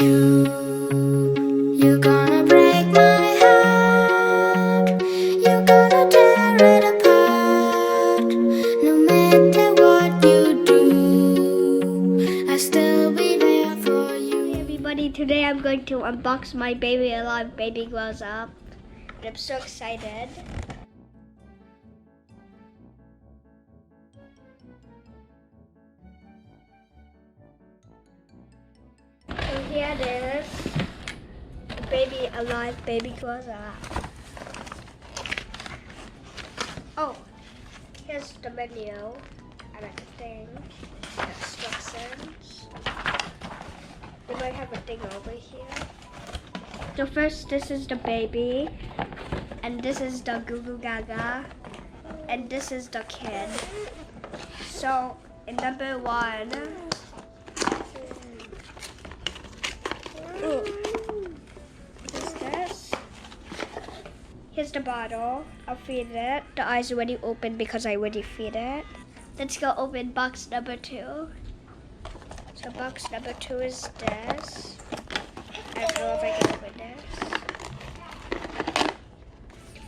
You're gonna break my heart. You're gonna tear it apart. No matter what you do, I'll still be there for you. Hey everybody, today I'm going to unbox my Baby Alive Baby Grows Up. And I'm so excited. So here it is. The Baby Alive Baby Grows Up. Oh, here's the menu. I like the thing. The instructions. They might have a thing over here. So first, this is the baby, and this is the Goo Goo Gaga, and this is the kid. So in number one, what's this? Here's the bottle. I'll feed it. The eyes already open because I already feed it. Let's go open box number two. So box number two is this. I don't know if I can open this.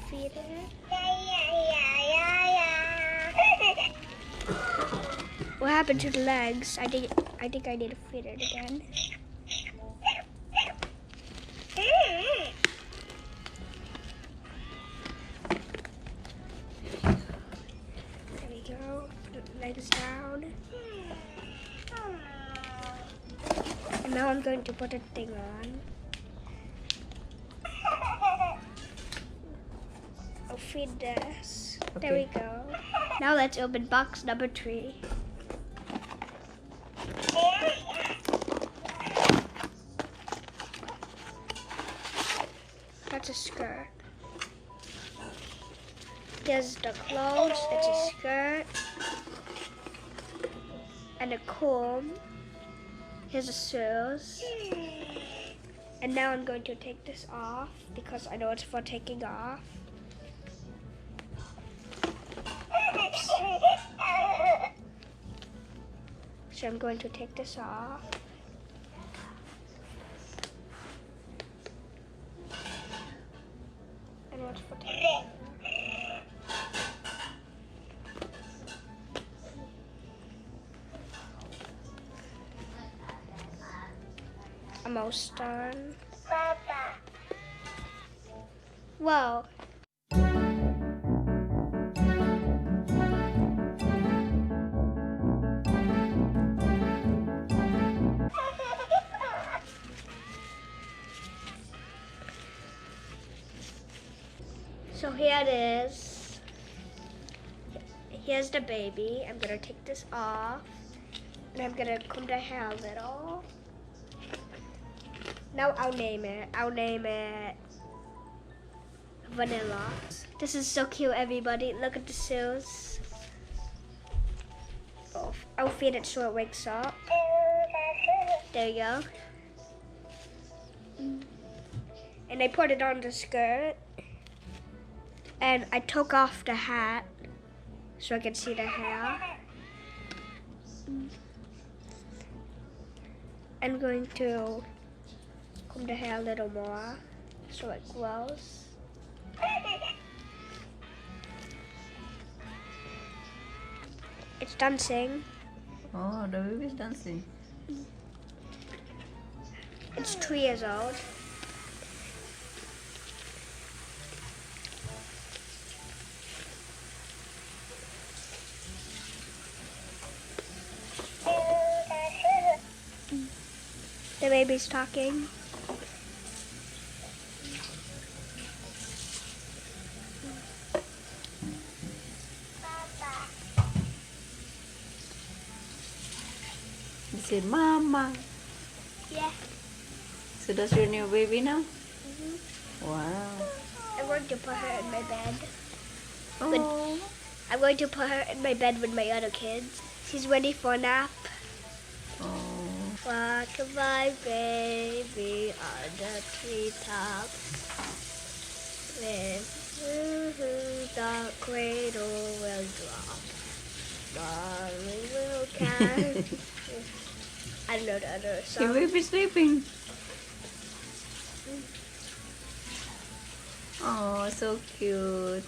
Feed it. What happened to the legs? I think I need to feed it again. There we go. Put the legs down. And now I'm going to put a thing on. I'll feed this. Okay. There we go. Now let's open box number three. That's a skirt. Here's the clothes. It's a skirt. And a comb. Here's the shoes. And now I'm going to take this off because I know it's for taking off. So I'm going to take this off. And what's for taking off? Almost done. Whoa. So here it is. Here's the baby. I'm gonna take this off. And I'm gonna comb the hair a little. Now I'll name it. I'll name it Vanilla. This is so cute, everybody. Look at the shoes. Oh, I'll feed it so it wakes up. There you go. And I put it on the skirt. And I took off the hat so I can see the hair. I'm going to comb the hair a little more so it grows. It's dancing. Oh, the baby's dancing. It's 3 years old. The baby's talking. He said, Mama. Yeah. So that's your new baby now? Wow. I'm going to put her in my bed. Oh. I'm going to put her in my bed with my other kids. She's ready for a nap. Oh. Rock my baby on the treetops. When the cradle will drop. Darling will catch. I don't know the other Your song. baby's sleeping. Oh, so cute.